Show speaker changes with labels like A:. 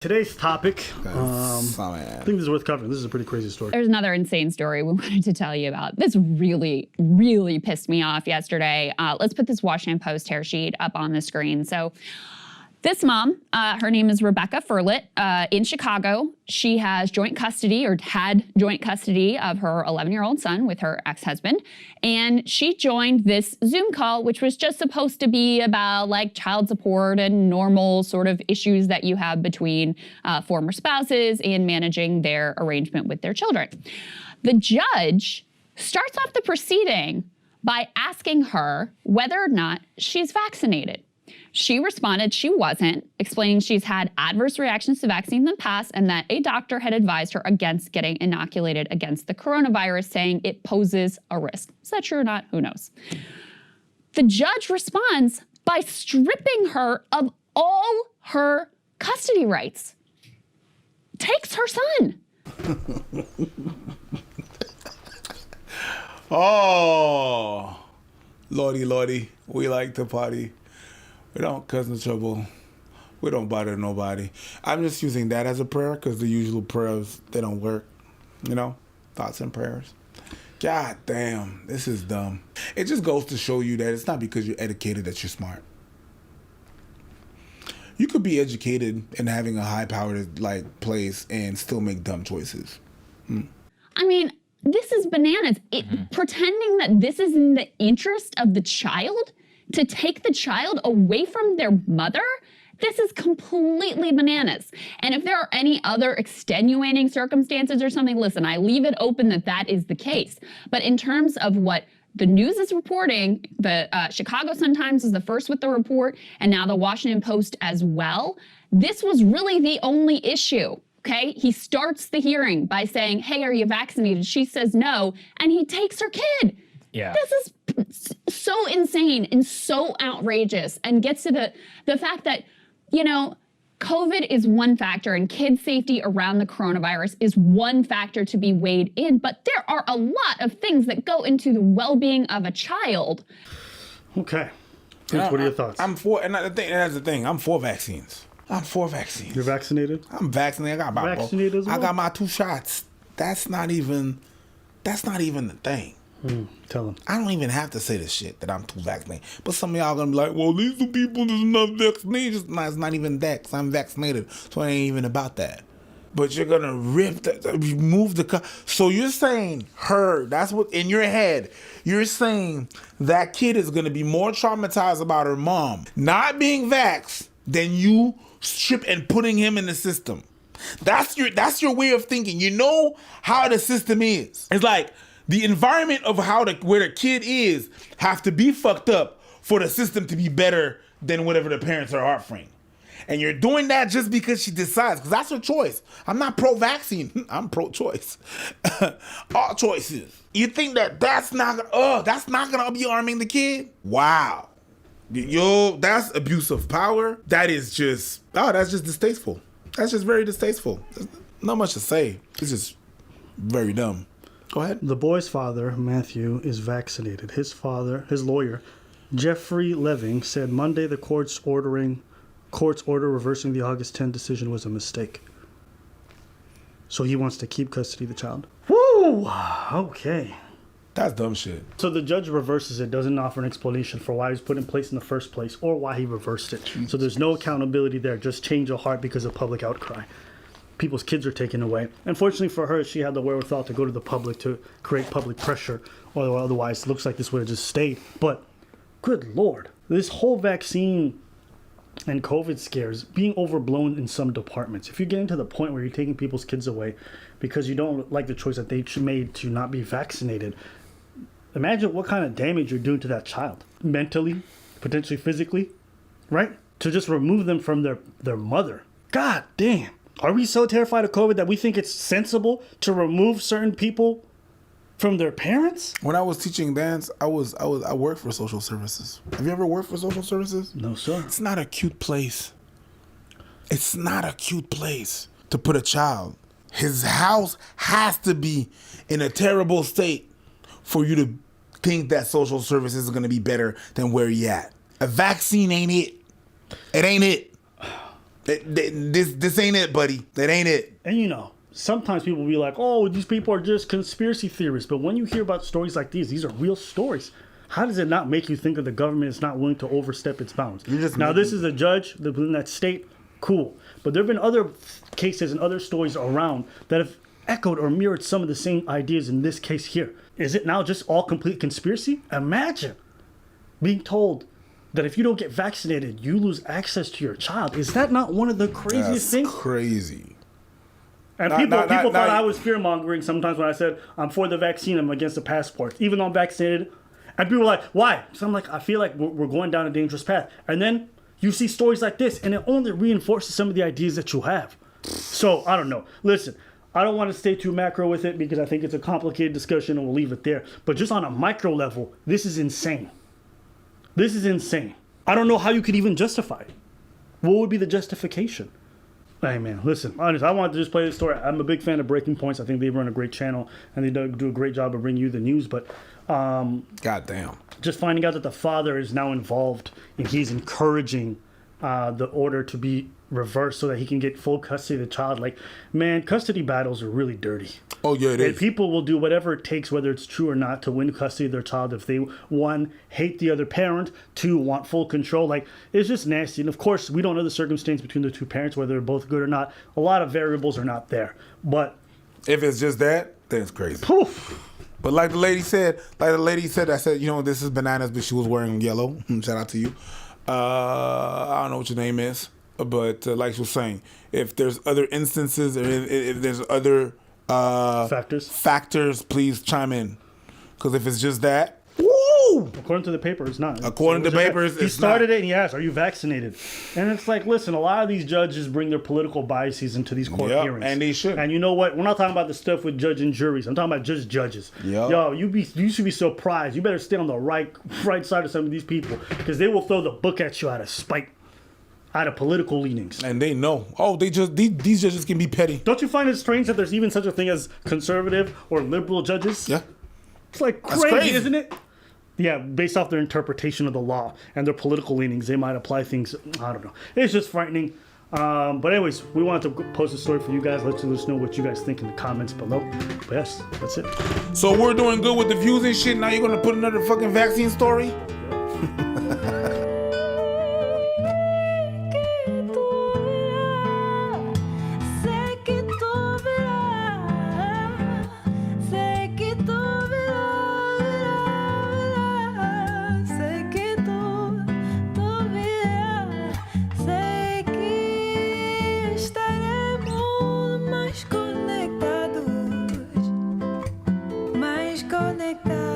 A: Today's topic, I think this is worth covering. This is a pretty crazy story.
B: There's another insane story we wanted to tell you about. This really, really pissed me off yesterday. Let's put this Washington Post tear sheet up on the screen. So this mom, her name is Rebecca Furlet, in Chicago. She has joint custody, or had joint custody, of her 11-year-old son with her ex-husband. And she joined this Zoom call, which was just supposed to be about like child support and normal sort of issues that you have between former spouses and managing their arrangement with their children. The judge starts off the proceeding by asking her whether or not she's vaccinated. She responded she wasn't, explaining she's had adverse reactions to vaccines in the past and that a doctor had advised her against getting inoculated against the coronavirus, saying it poses a risk. Is that true or not? Who knows? The judge responds by stripping her of all her custody rights. Takes her son.
C: Oh, Lordy, we like to party. We don't cause no trouble. We don't bother nobody. I'm just using that as a prayer because the usual prayers, they don't work. You know, thoughts and prayers. God damn, this is dumb. It just goes to show you that it's not because you're educated that you're smart. You could be educated and having a high-powered place and still make dumb choices.
B: I mean, this is bananas. Pretending that this is in the interest of the child, to take the child away from their mother, this is completely bananas. And if there are any other extenuating circumstances or something, listen, I leave it open that that is the case. But in terms of what the news is reporting, the Chicago Sun-Times is the first with the report, and now the Washington Post as well, this was really the only issue. Okay, he starts the hearing by saying, hey, are you vaccinated? She says no, and he takes her kid.
D: Yeah.
B: This is so insane and so outrageous, and gets to the fact that, you know, COVID is one factor and kid safety around the coronavirus is one factor to be weighed in, but there are a lot of things that go into the well-being of a child.
A: Okay. Vince, what are your thoughts?
C: I'm for, and that's the thing, I'm for vaccines. I'm for vaccines.
A: You're vaccinated?
C: I'm vaccinated. I got my
A: Vaccinated as well?
C: I got my 2 shots. That's not even the thing.
A: Tell him.
C: I don't even have to say this shit that I'm too vaccinated. But some of y'all gonna be like, well, these are people that's not vaccinated. No, it's not even that, 'cause I'm vaccinated. So it ain't even about that. But you're gonna remove the... So you're saying that's what, in your head, you're saying that kid is gonna be more traumatized about her mom not being vaxxed than you strip and putting him in the system. That's your way of thinking. You know how the system is. It's like, the environment of where the kid is have to be fucked up for the system to be better than whatever the parents are offering. And you're doing that just because she decides, because that's her choice. I'm not pro-vaccine. I'm pro-choice. All choices. You think that's not gonna be arming the kid? Wow. Yo, that's abuse of power. That's just distasteful. That's just very distasteful. There's not much to say. It's just very dumb. Go ahead.
A: The boy's father, Matthew, is vaccinated. His lawyer, Jeffrey Leving, said Monday the court's order reversing the August 10 decision was a mistake. So he wants to keep custody of the child. Woo! Okay.
C: That's dumb shit.
A: So the judge reverses it, doesn't offer an explanation for why it was put in place in the first place or why he reversed it. So there's no accountability there, just change of heart because of public outcry. People's kids are taken away. Unfortunately for her, she had the wherewithal to go to the public to create public pressure, or otherwise it looks like this would have just stayed. But good Lord, this whole vaccine and COVID scares being overblown in some departments. If you're getting to the point where you're taking people's kids away because you don't like the choice that they made to not be vaccinated, imagine what kind of damage you're doing to that child. Mentally, potentially physically, right? To just remove them from their mother. God damn. Are we so terrified of COVID that we think it's sensible to remove certain people from their parents?
C: When I was teaching dance, I worked for social services. Have you ever worked for social services?
A: No, sir.
C: It's not a cute place. It's not a cute place to put a child. His house has to be in a terrible state for you to think that social services is going to be better than where you at. A vaccine ain't it. It ain't it. This ain't it, buddy. That ain't it.
A: And you know, sometimes people will be like, oh, these people are just conspiracy theorists. But when you hear about stories like these are real stories. How does it not make you think that the government is not willing to overstep its bounds? Now, this is a judge in that state, cool. But there have been other cases and other stories around that have echoed or mirrored some of the same ideas in this case here. Is it now just all complete conspiracy? Imagine being told that if you don't get vaccinated, you lose access to your child. Is that not one of the craziest things?
C: Crazy.
A: And people thought I was fear-mongering sometimes when I said, I'm for the vaccine, I'm against the passport. Even though I'm vaccinated, and people were like, why? So I'm like, I feel like we're going down a dangerous path. And then you see stories like this, and it only reinforces some of the ideas that you have. So, I don't know. Listen, I don't want to stay too macro with it because I think it's a complicated discussion and we'll leave it there. But just on a micro level, this is insane. This is insane. I don't know how you could even justify it. What would be the justification? Hey, man, listen, honest, I wanted to just play this story. I'm a big fan of Breaking Points. I think they run a great channel, and they do a great job of bringing you the news. But
C: goddamn,
A: just finding out that the father is now involved and he's encouraging the order to be reversed so that he can get full custody of the child. Like, man, custody battles are really dirty.
C: Oh, yeah, it
A: and
C: is.
A: People will do whatever it takes, whether it's true or not, to win custody of their child if they, one, hate the other parent, two, want full control. Like, it's just nasty. And of course, we don't know the circumstance between the two parents, whether they're both good or not. A lot of variables are not there. But
C: if it's just that, then it's crazy.
A: Poof.
C: But like the lady said, I said, you know, this is bananas, but she was wearing yellow. Shout out to you. I don't know what your name is, but like she was saying, if there's other instances or if there's other factors, please chime in. Because if it's just that, woo!
A: According to the paper, it's not.
C: According to the papers,
A: he started it and he asked, "Are you vaccinated?" And it's like, listen, a lot of these judges bring their political biases into these court hearings,
C: and they should.
A: And you know what? We're not talking about the stuff with judge and juries. I'm talking about just judges.
C: Yep.
A: Yo, you should be surprised. You better stay on the right side of some of these people because they will throw the book at you out of spite, out of political leanings.
C: And they know. Oh, these judges can be petty.
A: Don't you find it strange that there's even such a thing as conservative or liberal judges?
C: Yeah.
A: It's like crazy, isn't it? Yeah, based off their interpretation of the law and their political leanings, they might apply things. I don't know. It's just frightening. But anyways, we wanted to post a story for you guys. Let us know what you guys think in the comments below. But yes, that's it.
C: So we're doing good with the views and shit. Now you're gonna put another fucking vaccine story?
D: Mais conectados.